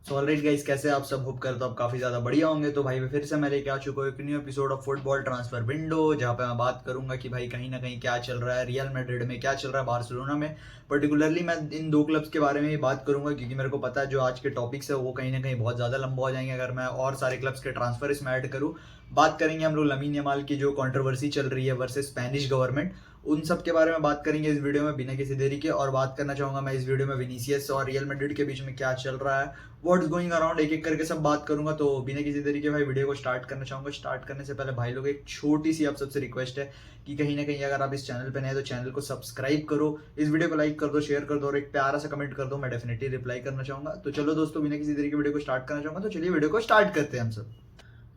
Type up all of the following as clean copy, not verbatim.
So alright guys, कैसे आप सब? होप करता हूँ आप काफ़ी ज़्यादा बढ़िया होंगे। तो भाई फिर से मैं लेके आ चुका हूँ एक new episode of football transfer window, जहाँ पे मैं बात करूंगा कि भाई कहीं ना कहीं क्या चल रहा है रियल मैड्रिड में, क्या चल रहा है बार्सिलोना में। पर्टिकुलरली मैं इन दो क्लब्स के बारे में ही बात करूंगा, क्योंकि मेरे को पता है जो आज के टॉपिक्स है वो कहीं ना कहीं बहुत ज़्यादा लंबा हो जाएंगे अगर मैं और सारे क्लब्स के ट्रांसफर इसमें ऐड करूँ। बात करेंगे हम लोग लमीन यमाल की जो कंट्रोवर्सी चल रही है वर्सेस स्पेनिश गवर्नमेंट, उन सब के बारे में बात करेंगे इस वीडियो में बिना किसी देरी के। और बात करना चाहूंगा मैं इस वीडियो में विनीसियस और रियल मैड्रिड के बीच में क्या चल रहा है, व्हाट्स गोइंग अराउंड, एक एक करके सब बात करूंगा। तो बिना किसी तरीके भाई वीडियो को स्टार्ट करना चाहूंगा। स्टार्ट करने से पहले भाई लोग एक छोटी सी आप सबसे रिक्वेस्ट है कि कहीं ना कहीं अगर आप इस चैनल पे नए तो चैनल को सब्सक्राइब करो, इस वीडियो को लाइक कर दो, शेयर कर दो और एक प्यारा सा कमेंट कर दो। मैं डेफिनेटली रिप्लाई करना चाहूंगा। तो चलो दोस्तों, बिना किसी तरीके वीडियो को स्टार्ट करना चाहूंगा, तो चलिए वीडियो को स्टार्ट करते हैं हम सब।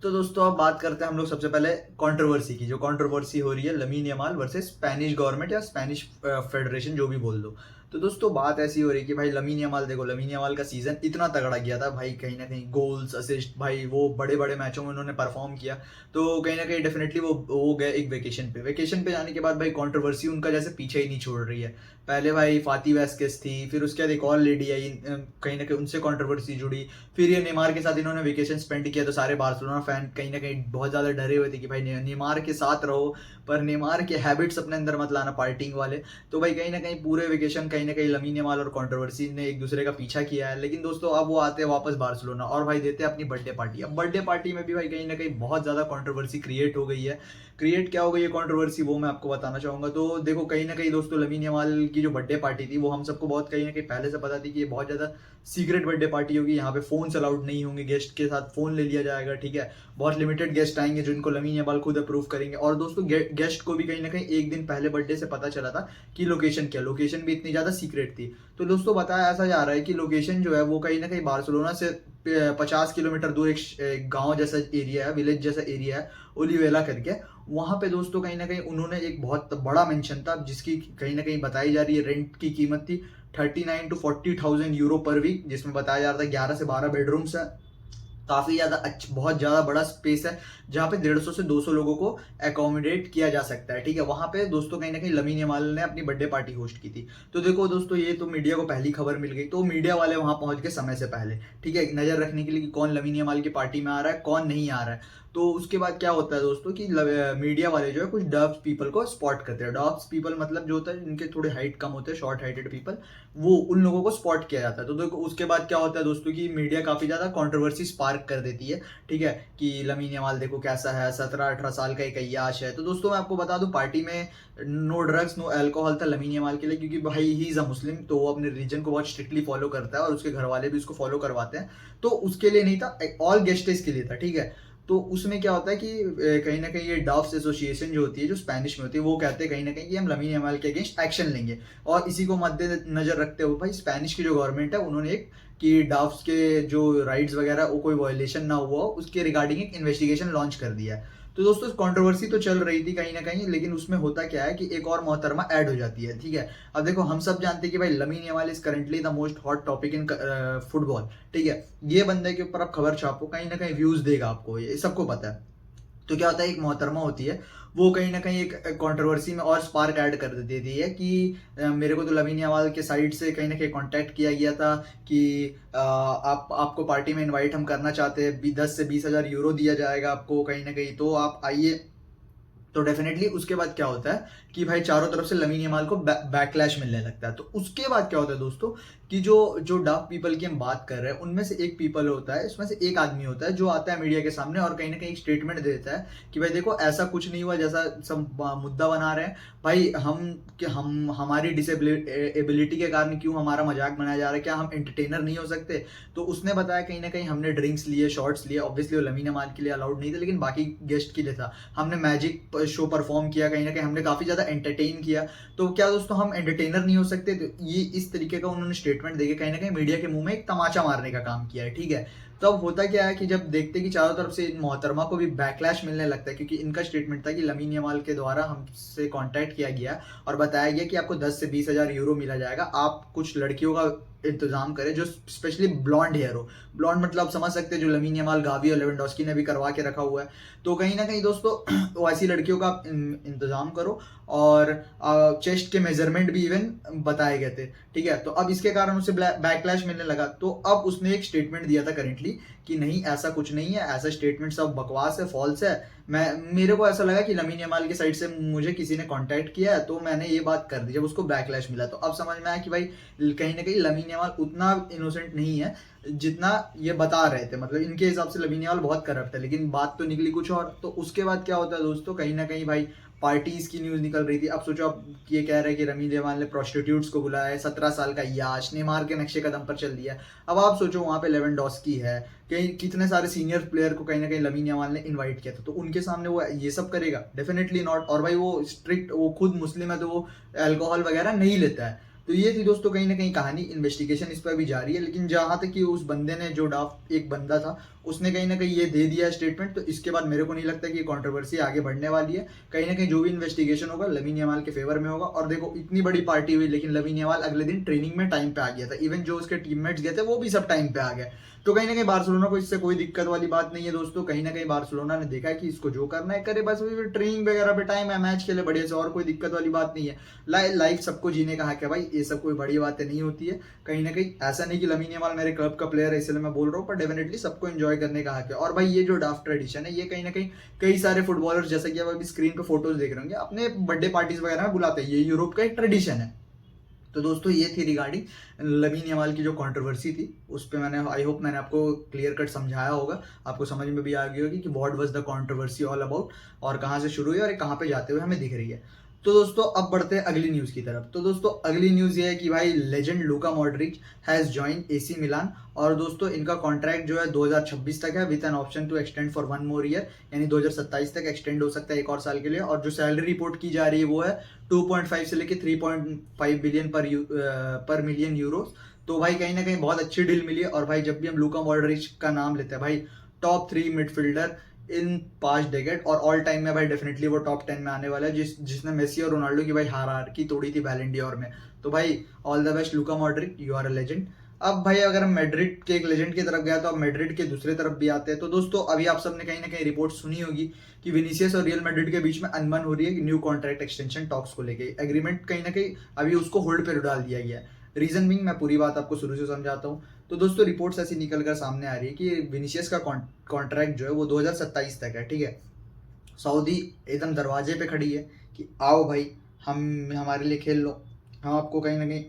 तो दोस्तों अब बात करते हैं हम लोग सबसे पहले कंट्रोवर्सी की। जो कंट्रोवर्सी हो रही है lamin Yamal versus Spanish government या स्पेनिश फेडरेशन, जो भी बोल दो। तो दोस्तों बात ऐसी हो रही है कि भाई लमीन यमाल, देखो लमीन यमाल का सीजन इतना तगड़ा गया था भाई, कहीं ना कहीं गोल्स असिस्ट, भाई वो बड़े बड़े मैचों में उन्होंने परफॉर्म किया। तो कहीं ना कहीं डेफिनेटली वो गए एक वेकेशन पे जाने के बाद भाई कंट्रोवर्सी उनका जैसे पीछे ही नहीं छोड़ रही है। पहले भाई फाती वेस्केस थी, फिर उसके बाद एक और लेडी आई, कहीं ना कहीं उनसे कंट्रोवर्सी जुड़ी। फिर ये नेमार के साथ इन्होंने वेकेशन स्पेंड किया, तो सारे बार्सिलोना फैन कहीं ना कहीं बहुत ज़्यादा डरे हुए थे कि भाई नेमार के साथ रहो, पर नेमार के हैबिट्स अपने अंदर मत लाना पार्टिंग वाले। तो भाई कहीं ना कहीं पूरे वेकेशन कहीं ना कहीं लमीन यमाल और कंट्रोवर्सी ने एक दूसरे का पीछा किया है। लेकिन दोस्तों अब वो आते हैं वापस बार्सिलोना और भाई देते हैं अपनी बर्थडे पार्टी। अब बर्थडे पार्टी में भी भाई कहीं ना कहीं बहुत ज़्यादा कंट्रोवर्सी क्रिएट हो गई है। क्रिएट क्या हो गई है कंट्रोवर्सी, वो मैं आपको बताना चाहूंगा। तो देखो कहीं ना कहीं दोस्तों लमीन यमाल की जो बर्थडे पार्टी थी वो हम सबको बहुत कहीं ना कहीं पहले से पता थी कि ये बहुत ज़्यादा सीक्रेट बर्थडे पार्टी होगी। यहाँ पे फोन अलाउड नहीं होंगे, गेस्ट के साथ फोन ले लिया जाएगा, ठीक है। बहुत लिमिटेड गेस्ट आएंगे जिनको लमीन यमाल खुद अप्रूव करेंगे। और दोस्तों गेस्ट को भी कहीं ना कहीं एक दिन पहले बर्थडे से पता चला था कि लोकेशन क्या, लोकेशन भी इतनी ज़्यादा सीक्रेट थी। तो दोस्तों बताया ऐसा जा रहा है कि लोकेशन जो है वो कहीं ना कहीं बार्सिलोना से 50 किलोमीटर दूर एक गांव जैसा एरिया है, विलेज जैसा एरिया है, ओलिवेला करके। वहां पे दोस्तों कहीं ना कहीं उन्होंने एक बहुत बड़ा मेंशन था जिसकी कहीं ना कहीं बताई जा रही है रेंट की कीमत थी 39 to 40,000 यूरो पर वीक, जिसमें बताया जा रहा था 11 से 12 बेडरूम्स है। काफी ज्यादा अच्छा, बहुत ज्यादा बड़ा स्पेस है जहाँ पे 150 से 200 लोगों को एकोमोडेट किया जा सकता है, ठीक है। वहां पे दोस्तों कहीं ना कहीं लमीन यमाल ने अपनी बर्थडे पार्टी होस्ट की थी। तो देखो दोस्तों, ये तो मीडिया को पहली खबर मिल गई, तो मीडिया वाले वहां पहुंच गए समय से पहले, ठीक है, नजर रखने के लिए कि कौन लमीन यमाल की पार्टी में आ रहा है, कौन नहीं आ रहा है। तो उसके बाद क्या होता है दोस्तों कि मीडिया वाले जो है कुछ डब्स पीपल को स्पॉट करते हैं। डब्स पीपल मतलब जो होता है जिनके थोड़े हाइट कम होते हैं, शॉर्ट हाइटेड पीपल, वो उन लोगों को स्पॉट किया जाता है। तो देखो उसके बाद क्या होता है दोस्तों कि मीडिया काफी ज्यादा कंट्रोवर्सी स्पार्क कर देती है, ठीक है, कि लमीन यमाल देखो कैसा है, 17-18 साल का एक अय्याश है। तो दोस्तों मैं आपको बता दूं, पार्टी में नो ड्रग्स नो अल्कोहल था लमीन यमाल के लिए, क्योंकि भाई ही इज अ मुस्लिम, तो वो अपने रिलीजन को बहुत स्ट्रिक्टली फॉलो करता है और उसके घर वाले भी उसको फॉलो करवाते हैं। तो उसके लिए नहीं था, ऑल गेस्टेस के लिए था, ठीक है। तो उसमें क्या होता है कि कहीं ना कहीं ये डॉफ्स एसोसिएशन जो होती है, जो स्पेनिश में होती है, वो कहते हैं कहीं ना कहीं कि हम लमीन यमाल के अगेंस्ट एक्शन लेंगे। और इसी को मद्देनजर रखते हुए भाई स्पेनिश की जो गवर्नमेंट है उन्होंने एक कि डाफ्स के जो राइट्स वगैरह वो कोई वायलेशन ना हुआ हो उसके रिगार्डिंग एक इन्वेस्टिगेशन लॉन्च कर दिया है। तो दोस्तों कंट्रोवर्सी तो चल रही थी कहीं ना कहीं, लेकिन उसमें होता क्या है कि एक और मोहतरमा ऐड हो जाती है, ठीक है। अब देखो हम सब जानते हैं कि भाई lamin Yamal is currently the most hot topic in football, ठीक है। ये बंदे के ऊपर आप खबर छापो, कहीं ना कहीं व्यूज देगा आपको, ये सबको पता है। तो क्या होता है, एक मोहतरमा होती है, वो कहीं ना कहीं एक कंट्रोवर्सी में और स्पार्क ऐड कर देती है कि मेरे को तो लमीन यमाल के साइड से कहीं ना कहीं कांटेक्ट किया गया था कि आपको पार्टी में इनवाइट हम करना चाहते हैं, 10 से 20 हज़ार यूरो दिया जाएगा आपको कहीं ना कहीं, तो आप आइए। तो डेफिनेटली उसके बाद क्या होता है कि भाई चारों तरफ से लमीन यमाल को बैकलैश मिलने लगता है। तो उसके बाद क्या होता है दोस्तों कि जो जो डाफ पीपल की हम बात कर रहे हैं उनमें से एक पीपल होता है, इसमें से एक आदमी होता है जो आता है मीडिया के सामने और कहीं ना कहीं एक स्टेटमेंट देता है कि भाई देखो ऐसा कुछ नहीं हुआ जैसा सब मुद्दा बना रहे हैं। भाई हम हमारी डिसेबिलिटी के कारण क्यों हमारा मजाक बनाया जा रहा है, क्या हम एंटरटेनर नहीं हो सकते? तो उसने बताया कहीं ना कहीं हमने ड्रिंक्स लिए, शॉर्ट्स लिए, ऑब्वियसली वो लमीन यमाल के लिए अलाउड नहीं थे लेकिन बाकी गेस्ट के लिए था। हमने मैजिक शो परफॉर्म किया, कहीं ना कहीं हमने काफी ज्यादा एंटरटेन किया। तो क्या दोस्तों हम एंटरटेनर नहीं हो सकते? तो ये इस तरीके का उन्होंने स्टेटमेंट देके कहीं ना कहीं मीडिया के मुंह में एक तमाचा मारने का काम किया है, ठीक है। तो अब होता क्या है कि जब देखते कि चारों तरफ से इन मोहतरमा को भी बैकलैश मिलने लगता है, क्योंकि इनका स्टेटमेंट था कि लमीन यमाल के द्वारा हमसे कांटेक्ट किया गया और बताया गया कि आपको 10 से 20 हज़ार यूरो मिला जाएगा, आप कुछ लड़कियों का इंतजाम करे जो स्पेशली ब्लॉन्ड हेयर हो। ब्लॉन्ड मतलब समझ सकते हैं, जो लमीन यमाल, गावी और लेवेंडोस्की ने भी करवा के रखा हुआ है। तो कहीं ना कहीं दोस्तों वैसी लड़कियों का इंतजाम करो। और चेस्ट के मेजरमेंट भी इवन बताए गए थे, ठीक है। तो अब इसके कारण उसे बैकलैश मिलने लगा। तो अब उसने एक स्टेटमेंट दिया था करेंटली कि नहीं, ऐसा कुछ नहीं है, ऐसा स्टेटमेंट सब बकवास है, फॉल्स है। मेरे को ऐसा लगा कि लमीन यमाल की साइड से मुझे किसी ने कांटेक्ट किया है, तो मैंने ये बात कर दी जब उसको बैकलैश मिला। तो अब समझ में आया कि भाई कहीं ना कहीं लमीन यमाल उतना इनोसेंट नहीं है जितना ये बता रहे थे। मतलब इनके हिसाब से लमीन यमाल बहुत करप्ट है, लेकिन बात तो निकली कुछ और। तो उसके बाद क्या होता है दोस्तों, कहीं ना कहीं भाई पार्टीज की न्यूज निकल रही थी। अब सोचो, अब ये कह रहे हैं कि लमीन यमाल ने प्रोस्टिट्यूट्स को बुलाया है, 17 साल का याश नेमार के नक्शे कदम पर चल दिया। अब आप सोचो वहां पे लेवेंडोस्की है, कहीं कितने सारे सीनियर प्लेयर को कहीं ना कहीं लमीन यमाल ने इनवाइट किया था। तो उनके सामने वो ये सब करेगा? Definitely not. और भाई वो स्ट्रिक्ट, वो खुद मुस्लिम है, तो वो अल्कोहल वगैरह नहीं लेता है। तो ये थी दोस्तों कहीं ना कहीं कहानी। इन्वेस्टिगेशन इस पर भी जारी है, लेकिन जहां तक कि उस बंदे ने, जो डाफ एक बंदा था, उसने कहीं ना कहीं ये दे दिया स्टेटमेंट। तो इसके बाद मेरे को नहीं लगता कि ये कंट्रोवर्सी आगे बढ़ने वाली है। कहीं ना कहीं जो भी इन्वेस्टिगेशन होगा लमीन यमाल के फेवर में होगा। और देखो, इतनी बड़ी पार्टी हुई, लेकिन लमीन यमाल अगले दिन ट्रेनिंग में टाइम पे आ गया था। इवन जो उसके टीममेट्स गए थे वो भी सब टाइम पे आ गए। तो कहीं ना कहीं बार्सिलोना को इससे कोई दिक्कत वाली बात नहीं है दोस्तों। कहीं ना कहीं बार्सिलोना ने देखा है कि इसको जो करना है करे, बस ट्रेनिंग वगैरह पे टाइम है, मैच खेले बढ़िया से, और कोई दिक्कत वाली बात नहीं है। लाइफ सबको जीने का हक है भाई, ये सब कोई बड़ी बातें नहीं होती है। कहीं ना कहीं ऐसा नहीं कि लमीन यमाल मेरे क्लब का प्लेयर है इसलिए मैं बोल रहा हूँ, पर डेफिनेटली सबको एंजॉय करने का हक है। और भाई ये जो ड्राफ्ट ट्रेडिशन है, ये कहीं ना कहीं कई सारे फुटबॉलर्स, जैसे कि आप अभी स्क्रीन पे फोटोज देख रहे होंगे, अपने बर्थडे पार्टीज वगैरह में बुलाते हैं। ये यूरोप का एक ट्रेडिशन है। तो दोस्तों ये थी रिगार्डिंग लमीन यमाल की जो कंट्रोवर्सी थी, उस पर मैंने, आई होप मैंने आपको क्लियर कट समझाया होगा, आपको समझ में भी आ गई होगी कि what was the controversy all about, और कहाँ से शुरू हुई और कहाँ पे जाते हुए हमें दिख रही है। तो दोस्तों अब बढ़ते हैं अगली न्यूज़ की तरफ। तो दोस्तों अगली न्यूज़ ये है कि भाई legend Luka Modric has join AC Milan. और दोस्तों इनका कॉन्ट्रैक्ट जो है 2026 तक है, with an option to extend for 1 more year, यानी 2027 तक एक्सटेंड हो सकता है एक और साल के लिए। और जो सैलरी रिपोर्ट की जा रही है वो है 2.5 से लेकर 3.5 बिलियन पर मिलियन यूरोस। तो भाई कहीं ना कहीं बहुत अच्छी डील मिली है। और भाई जब भी हम लूका मॉड्रिच का नाम लेते हैं, भाई टॉप 3 मिडफील्डर इन 5 डेकेड, और ऑल टाइम में भाई डेफिनेटली वो टॉप 10 में आने वाला है, जिसने मेसी और रोनाल्डो की भाई हार की तोड़ी थी बैलन डी'ओर में। तो भाई all the best Luka Modric, you are a legend. अब भाई अगर हम मैड्रिड के एक लेजेंड की तरफ गया, तो अब मैड्रिड के दूसरे तरफ भी आते हैं। तो दोस्तों अभी आप सबने कहीं ना कहीं रिपोर्ट सुनी होगी कि विनीसियस और रियल मैड्रिड के बीच में अनबन हो रही है न्यू कॉन्ट्रैक्ट एक्सटेंशन टॉक्स को लेके। एग्रीमेंट कहीं ना कहीं अभी उसको होल्ड पे डाल दिया गया है। रीजन बिंग, मैं पूरी बात आपको शुरू से समझाता हूँ। तो दोस्तों रिपोर्ट्स ऐसी निकल कर सामने आ रही है कि विनीसियस का कॉन्ट्रैक्ट जो है वो 2027 तक है, ठीक है। सऊदी एकदम दरवाजे पे खड़ी है कि आओ भाई, हम हमारे लिए खेल लो, हम आपको कहीं ना कहीं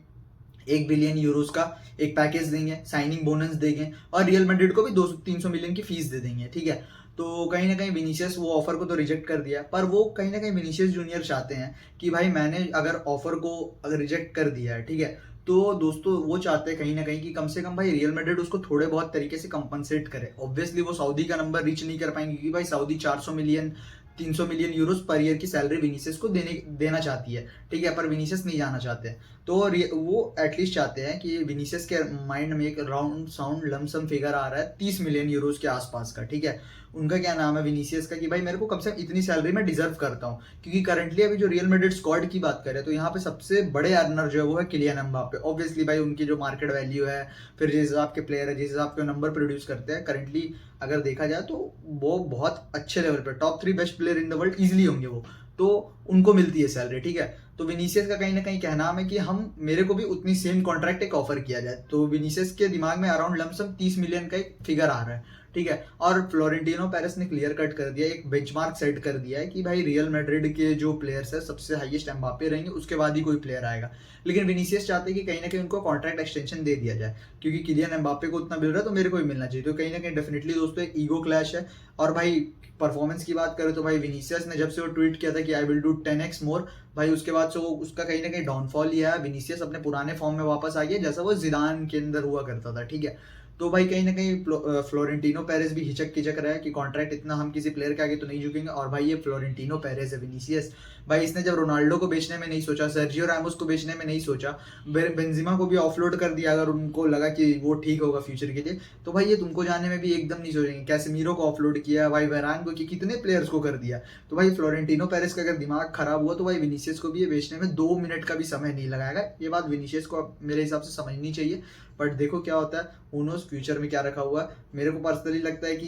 1 बिलियन यूरोस का एक पैकेज देंगे, साइनिंग बोनस देंगे, और रियल मैड्रिड को भी 200-300 मिलियन की फीस दे देंगे, ठीक है। तो कहीं ना कहीं विनीसियस वो ऑफर को तो रिजेक्ट कर दिया, पर वो कहीं ना कहीं विनीसियस जूनियर चाहते हैं कि भाई मैंने अगर ऑफर को अगर रिजेक्ट कर दिया है, ठीक है, तो दोस्तों वो चाहते हैं कहीं ना कहीं कि कम से कम भाई रियल मैड्रिड उसको थोड़े बहुत तरीके से कंपनसेट करे। ऑब्वियसली वो सऊदी का नंबर रीच नहीं कर पाएंगे, क्योंकि भाई Saudi 400 million 300 million Euros per year की सैलरी विनीसियस को देना चाहती है, ठीक है, पर विनीसियस नहीं जाना चाहते। तो वो एटलीस्ट चाहते हैं कि विनीसियस के माइंड में एक राउंड साउंड लमसम फिगर आ रहा है 30 मिलियन यूरोस के आसपास का, ठीक है। उनका क्या नाम है विनीसियस का, कि भाई मेरे को कम से कम इतनी सैलरी में डिजर्व करता हूँ। क्योंकि करंटली अभी जो रियल मैड्रिड स्क्वाड की बात करें, तो यहाँ पे सबसे बड़े अर्नर जो है वो है किलियन एम्बाप्पे। ऑब्वियसली भाई उनकी जो मार्केट वैल्यू है, फिर जिस हिसाब के प्लेयर है, जिस हिसाब के नंबर प्रोड्यूस करते हैं, करंटली अगर देखा जाए तो वो बहुत अच्छे लेवल पे top 3 best player in the world easily होंगे वो। तो उनको मिलती है सैलरी, ठीक है। तो विनीसियस का कहीं ना कहीं कहना है कि हम, मेरे को भी उतनी सेम कॉन्ट्रैक्ट एक ऑफर किया जाए। तो विनीसियस के दिमाग में अराउंड लमसम 30 मिलियन का एक फिगर आ रहा है, ठीक है। और फ्लोरेंटिनो पेरेस ने क्लियर कट कर दिया, एक बेंचमार्क सेट कर दिया है कि भाई रियल मैड्रिड के जो प्लेयर्स है सबसे हाईएस्ट एम्बाप्पे रहेंगे, उसके बाद ही कोई प्लेयर आएगा। लेकिन विनीसियस चाहते हैं कि कहीं ना कहीं उनको कॉन्ट्रैक्ट एक्सटेंशन दे दिया जाए, क्योंकि किलियन एम्बाप्पे को उतना मिल रहा है तो मेरे को भी मिलना चाहिए। तो कहीं ना कहीं डेफिनेटली दोस्तों एक ईगो क्लैश है। और भाई परफॉर्मेंस की बात करें तो भाई विनीसियस ने जब से वो ट्वीट किया था कि आई विल डू 10x मोर, भाई उसके बाद से वो उसका कहीं ना कहीं डाउनफॉल ही है। विनीसियस अपने पुराने फॉर्म में वापस आ गया, जैसा वो जिदान के अंदर हुआ करता था, ठीक है। तो भाई कहीं ना कहीं फ्लोरेंटिनो पेरेस भी हिचक रहा है कि कॉन्ट्रैक्ट इतना हम किसी प्लेयर के आगे तो नहीं झुकेंगे। और भाई ये फ्लोरेंटिनो पेरेस है, विनीसियस भाई इसने जब रोनाल्डो को बेचने में नहीं सोचा, सर्जियो रामोस को बेचने में नहीं सोचा, बेंजिमा को भी ऑफलोड कर दिया अगर उनको लगा कि वो ठीक होगा फ्यूचर के लिए, तो भाई ये तुमको जाने में भी एकदम नहीं सोचेंगे। कैसेमीरो को ऑफलोड किया, भाई वेरान को, कितने प्लेयर्स को कर दिया। तो भाई फ्लोरेंटिनो पेरेस का अगर दिमाग खराब हुआ तो भाई विनीसियस को भी ये बेचने में 2 मिनट का भी समय नहीं लगाएगा। ये बात विनीसियस को मेरे हिसाब से समझनी चाहिए। बट देखो क्या होता है, उन्होंने फ्यूचर में क्या रखा हुआ है। मेरे को पर्सनली लगता है कि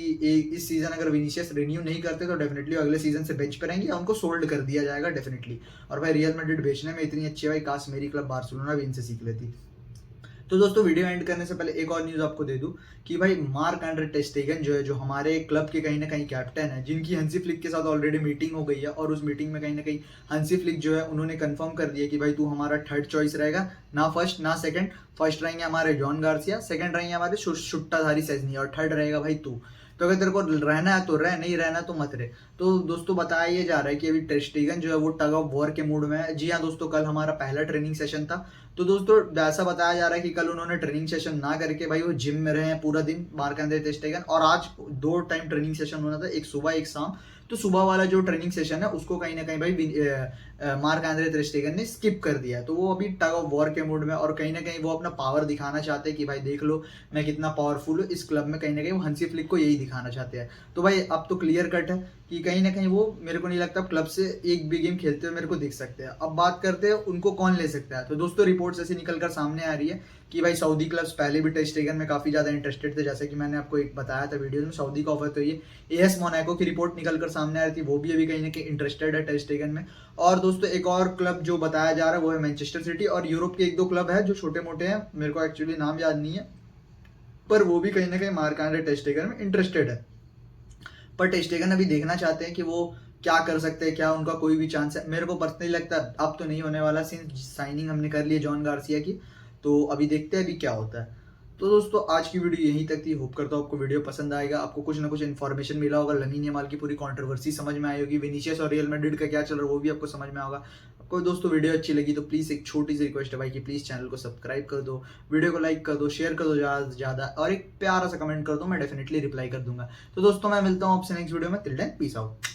इस सीजन अगर विनीशियस रिन्यू नहीं करते तो डेफिनेटली अगले सीजन से बेंच पे रहेंगे या उनको सोल्ड कर दिया जाएगा डेफिनेटली। और भाई रियल मैड्रिड बेचने में इतनी अच्छी है भाई, काश मेरी क्लब बार्सिलोना भी इनसे सीख लेती। तो दोस्तों वीडियो एंड करने से पहले एक और न्यूज़ आपको दे दूं कि भाई मार्क एंड्रे टर स्टेगन जो है, जो हमारे क्लब के कहीं ना कहीं कैप्टन है, जिनकी हंसी फ्लिक के साथ ऑलरेडी मीटिंग हो गई है, और उस मीटिंग में कहीं ना कहीं हंसी फ्लिक जो है उन्होंने कंफर्म कर दिया कि भाई तू हमारा थर्ड चॉइस रहेगा, ना फर्स्ट ना सेकंड। फर्स्ट रहेंगे हमारे जॉन गार्सिया, सेकंड रहेंगे हमारे शुट्टाधारी सेजनी, और थर्ड रहेगा भाई तू। तो अगर तेरे को रहना है तो रह, नहीं रहना है तो मत रहे। तो दोस्तों बताया ये जा रहा है कि अभी टर स्टेगन जो है वो टग ऑफ वॉर के मूड में है। जी हाँ दोस्तों, कल हमारा पहला ट्रेनिंग सेशन था। तो दोस्तों ऐसा बताया जा रहा है कि कल उन्होंने ट्रेनिंग सेशन ना करके भाई वो जिम में रहे हैं पूरा दिन मार्क एंड्रे टर स्टेगन, और आज 2 टाइम ट्रेनिंग सेशन होना था, एक सुबह एक शाम। तो सुबह वाला जो ट्रेनिंग सेशन है उसको कहीं ना कहीं भाई मार्क एंड्रे टर स्टेगन ने स्किप कर दिया है। तो वो अभी टग ऑफ वॉर के मूड में, और कहीं ना कहीं वो अपना पावर दिखाना चाहते हैं कि भाई देख लो मैं कितना पावरफुल हूँ इस क्लब में। कहीं ना कहीं वो हंसी फ्लिक को यही दिखाना चाहते हैं। तो भाई अब तो क्लियर कट है कि कहीं ना कहीं वो, मेरे को नहीं लगता क्लब से एक भी गेम खेलते हुए मेरे को दिख सकते हैं। अब बात करते हैं उनको कौन ले सकता है। तो दोस्तों रिपोर्ट्स ऐसी निकल कर सामने आ रही है कि भाई सऊदी क्लब्स पहले भी टर स्टेगन में काफी ज्यादा इंटरेस्टेड थे, जैसे कि मैंने आपको एक बताया था वीडियो में, सऊदी का ऑफर। तो ये एएस मोनाको की रिपोर्ट निकल कर सामने आ रही थी, वो भी अभी कहीं ना कहीं इंटरेस्टेड है टर स्टेगन में। और दोस्तों एक और क्लब जो बताया जा रहा है वो है मैनचेस्टर सिटी, और यूरोप के 1-2 क्लब है जो छोटे मोटे हैं, मेरे को एक्चुअली नाम याद नहीं है, पर वो भी कहीं ना कहीं मार्क एंड्रे टर स्टेगन में इंटरेस्टेड है। पर टर स्टेगन अभी देखना चाहते हैं कि वो क्या कर सकते हैं, क्या उनका कोई भी चांस है। मेरे को पर्सनली लगता है अब तो नहीं होने वाला, सिंस साइनिंग हमने कर ली है जॉन गार्सिया की। तो अभी देखते हैं अभी क्या होता है। तो दोस्तों आज की वीडियो यहीं तक थी। होप करता हूँ आपको वीडियो पसंद आएगा, आपको कुछ ना कुछ इन्फॉर्मेशन मिला होगा, लमीन यमाल की पूरी कंट्रोवर्सी समझ में आई होगी, विनीशियस और रियल मैड्रिड का क्या चल रहा है वो भी आपको समझ में होगा। आपको दोस्तों वीडियो अच्छी लगी तो प्लीज़ एक छोटी सी रिक्वेस्ट है भाई कि प्लीज़ चैनल को सब्सक्राइब कर दो, वीडियो को लाइक कर दो, शेयर कर दो ज़्यादा से ज़्यादा, और एक प्यारा सा कमेंट कर दो, मैं डेफिनेटली रिप्लाई कर दूंगा। तो दोस्तों मैं मिलता हूँ आपसे नेक्स्ट वीडियो में। Till then peace out.